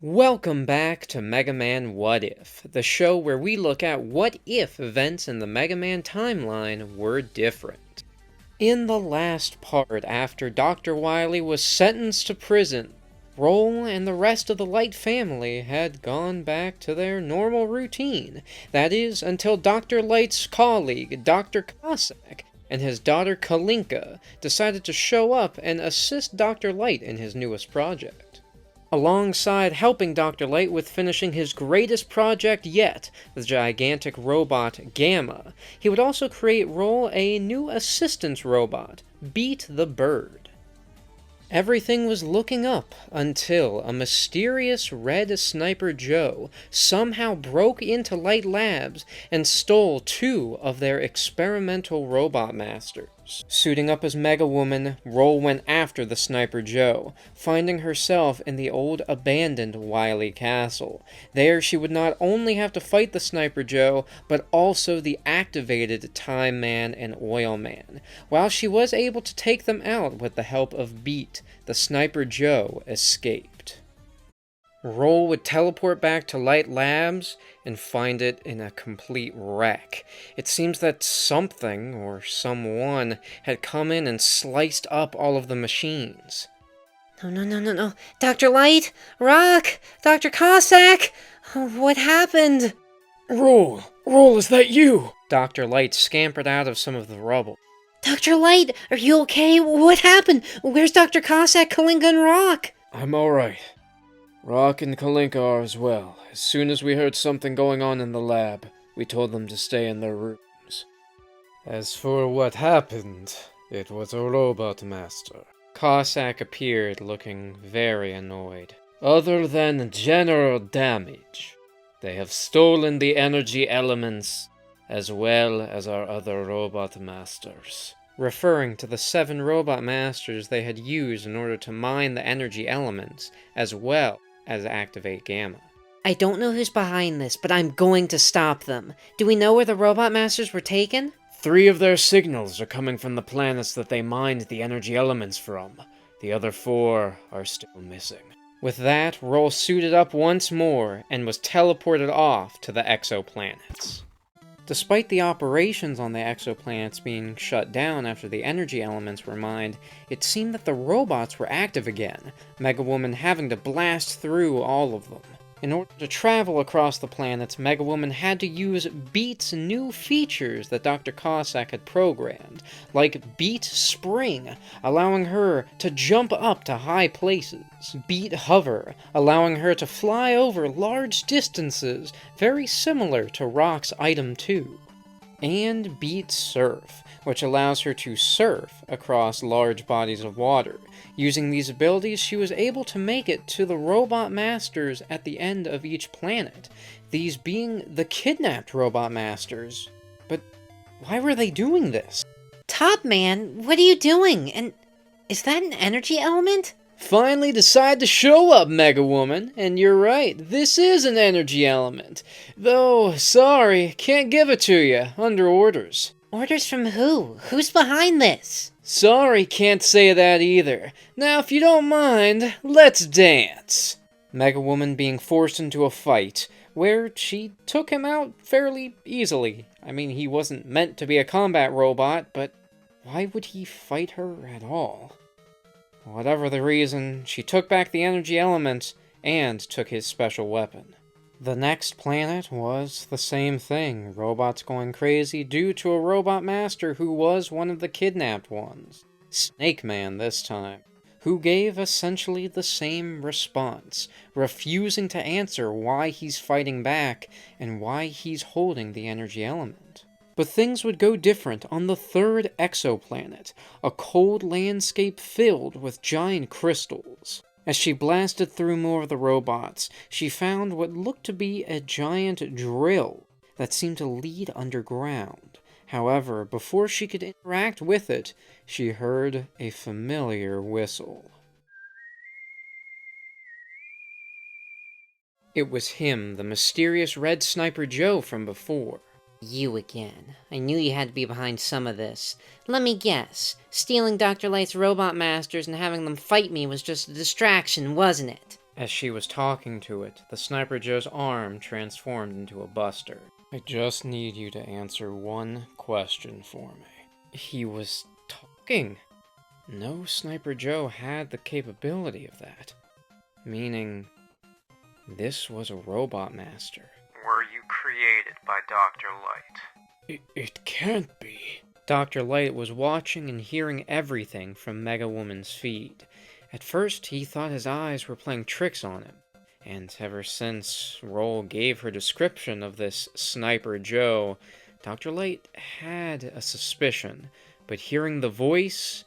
Welcome back to Mega Man What If, the show where we look at what if events in the Mega Man timeline were different. In the last part, after Dr. Wily was sentenced to prison, Roll and the rest of the Light family had gone back to their normal routine. That is, until Dr. Light's colleague, Dr. Cossack, and his daughter Kalinka decided to show up and assist Dr. Light in his newest project. Alongside helping Dr. Light with finishing his greatest project yet, the gigantic robot Gamma, he would also create Roll a new assistance robot, Beat the Bird. Everything was looking up until a mysterious Red Sniper Joe somehow broke into Light Labs and stole two of their experimental robot masters. Suiting up as Mega Woman, Roll went after the Sniper Joe, finding herself in the old abandoned Wily Castle. There she would not only have to fight the Sniper Joe, but also the activated Time Man and Oil Man. While she was able to take them out with the help of Beat, the Sniper Joe escaped. Roll would teleport back to Light Labs and find it in a complete wreck. It seems that something, or someone, had come in and sliced up all of the machines. No. Dr. Light? Rock? Dr. Cossack? What happened? Roll, is that you? Dr. Light scampered out of some of the rubble. Dr. Light, are you okay? What happened? Where's Dr. Cossack, Kalinka, and Rock? I'm alright. Rock and Kalinka are as well. As soon as we heard something going on in the lab, we told them to stay in their rooms. As for what happened, it was a robot master. Cossack appeared looking very annoyed. Other than general damage, they have stolen the energy elements as well as our other robot masters. Referring to the 7 robot masters they had used in order to mine the energy elements, as well as activate Gamma. I don't know who's behind this, but I'm going to stop them. Do we know where the robot masters were taken? 3 of their signals are coming from the planets that they mined the energy elements from. The other 4 are still missing. With that, Roll suited up once more and was teleported off to the exoplanets. Despite the operations on the exoplanets being shut down after the energy elements were mined, it seemed that the robots were active again, Mega Woman having to blast through all of them. In order to travel across the planets, Mega Woman had to use Beat's new features that Dr. Cossack had programmed, like Beat Spring, allowing her to jump up to high places, Beat Hover, allowing her to fly over large distances, very similar to Rock's Item 2, and Beat Surf, which allows her to surf across large bodies of water. Using these abilities, she was able to make it to the robot masters at the end of each planet, these being the kidnapped robot masters. But why were they doing this? Top Man, what are you doing? And is that an energy element? Finally decide to show up, Mega Woman, and you're right, this is an energy element. Though, sorry, can't give it to you, under orders. Orders from who? Who's behind this? Sorry, can't say that either. Now, if you don't mind, let's dance. Mega Woman being forced into a fight, where she took him out fairly easily. I mean, he wasn't meant to be a combat robot, but why would he fight her at all? Whatever the reason, she took back the energy element and took his special weapon. The next planet was the same thing, robots going crazy due to a robot master who was one of the kidnapped ones. Snake Man this time, who gave essentially the same response, refusing to answer why he's fighting back and why he's holding the energy element. But things would go different on the 3rd exoplanet, a cold landscape filled with giant crystals. As she blasted through more of the robots, she found what looked to be a giant drill that seemed to lead underground. However, before she could interact with it, she heard a familiar whistle. It was him, the mysterious Red Sniper Joe from before. You again. I knew you had to be behind some of this. Let me guess. Stealing Dr. Light's robot masters and having them fight me was just a distraction, wasn't it? As she was talking to it, the Sniper Joe's arm transformed into a buster. I just need you to answer one question for me. He was talking. No Sniper Joe had the capability of that. Meaning, this was a robot master. Were you created by Dr. Light? It can't be. Dr. Light was watching and hearing everything from Mega Woman's feed. At first, he thought his eyes were playing tricks on him. And ever since Roll gave her description of this Sniper Joe, Dr. Light had a suspicion, but hearing the voice,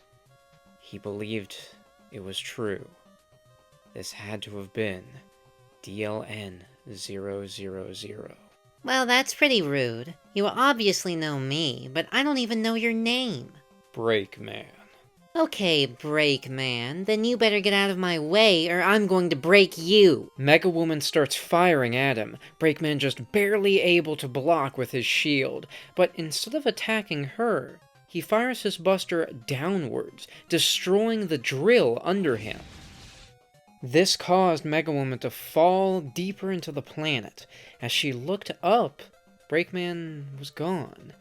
he believed it was true. This had to have been DLN 000. Well, that's pretty rude. You obviously know me, but I don't even know your name. Breakman. Okay, Breakman, then you better get out of my way or I'm going to break you. Mega Woman starts firing at him, Breakman just barely able to block with his shield, but instead of attacking her, he fires his buster downwards, destroying the drill under him. This caused Mega Woman to fall deeper into the planet. As she looked up, Breakman was gone.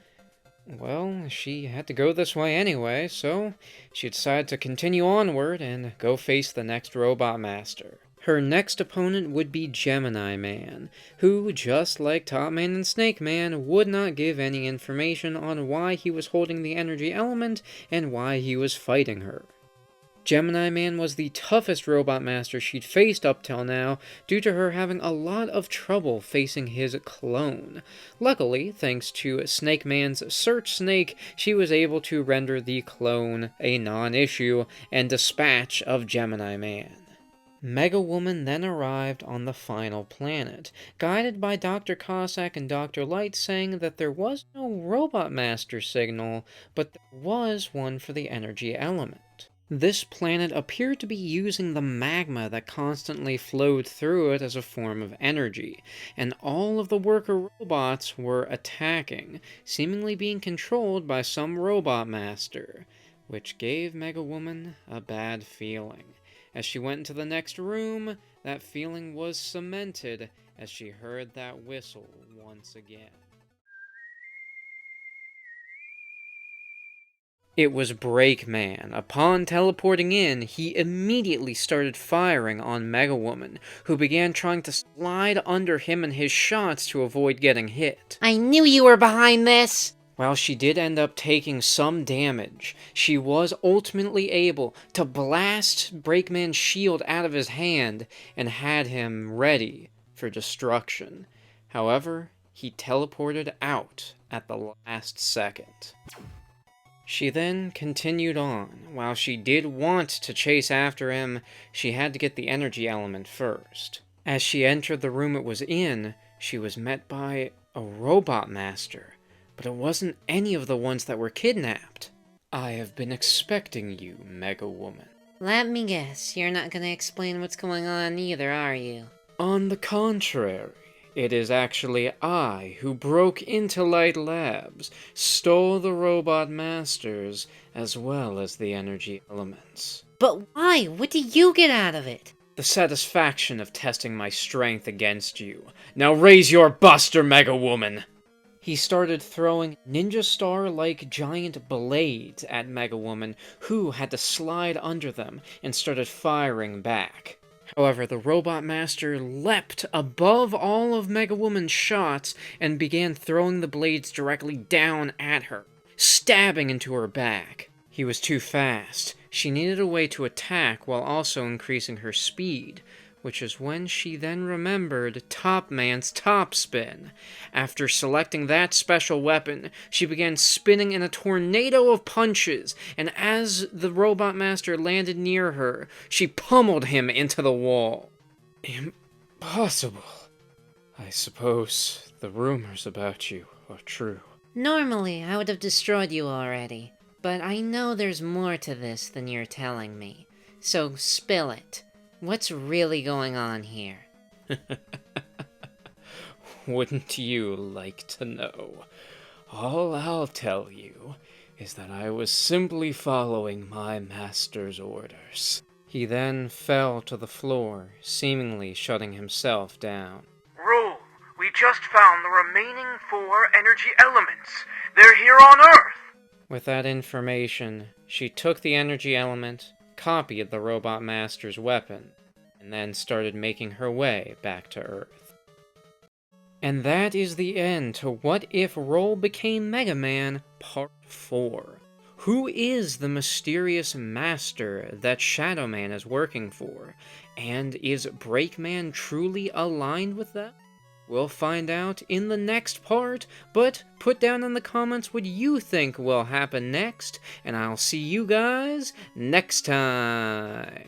Well, she had to go this way anyway, so she decided to continue onward and go face the next robot master. Her next opponent would be Gemini Man, who, just like Top Man and Snake Man, would not give any information on why he was holding the energy element and why he was fighting her. Gemini Man was the toughest robot master she'd faced up till now, due to her having a lot of trouble facing his clone. Luckily, thanks to Snake Man's Search Snake, she was able to render the clone a non-issue and dispatch of Gemini Man. Mega Woman then arrived on the final planet, guided by Dr. Cossack and Dr. Light saying that there was no robot master signal, but there was one for the energy element. This planet appeared to be using the magma that constantly flowed through it as a form of energy, and all of the worker robots were attacking, seemingly being controlled by some robot master, which gave Mega Woman a bad feeling. As she went into the next room, that feeling was cemented as she heard that whistle once again. It was Breakman. Upon teleporting in, he immediately started firing on Mega Woman, who began trying to slide under him and his shots to avoid getting hit. I knew you were behind this! While she did end up taking some damage, she was ultimately able to blast Breakman's shield out of his hand and had him ready for destruction. However, he teleported out at the last second. She then continued on. While she did want to chase after him, she had to get the energy element first. As she entered the room it was in, she was met by a robot master, but it wasn't any of the ones that were kidnapped. I have been expecting you, Mega Woman. Let me guess, you're not gonna explain what's going on either, are you? On the contrary, it is actually I who broke into Light Labs, stole the robot masters, as well as the energy elements. But why? What do you get out of it? The satisfaction of testing my strength against you. Now raise your buster, Mega Woman! He started throwing ninja star-like giant blades at Mega Woman, who had to slide under them and started firing back. However, the Robot Master leapt above all of Mega Woman's shots and began throwing the blades directly down at her, stabbing into her back. He was too fast. She needed a way to attack while also increasing her speed, which is when she then remembered Top Man's top spin. After selecting that special weapon, she began spinning in a tornado of punches, and as the Robot Master landed near her, she pummeled him into the wall. Impossible. I suppose the rumors about you are true. Normally, I would have destroyed you already, but I know there's more to this than you're telling me. So spill it. What's really going on here? Wouldn't you like to know? All I'll tell you is that I was simply following my master's orders. He then fell to the floor, seemingly shutting himself down. Roll, we just found the remaining 4 energy elements. They're here on Earth! With that information, she took the energy element, copied the Robot Master's weapon, and then started making her way back to Earth. And that is the end to What If Roll Became Mega Man Part 4. Who is the mysterious master that Shadow Man is working for? And is Breakman truly aligned with that? We'll find out in the next part, but put down in the comments what you think will happen next, and I'll see you guys next time.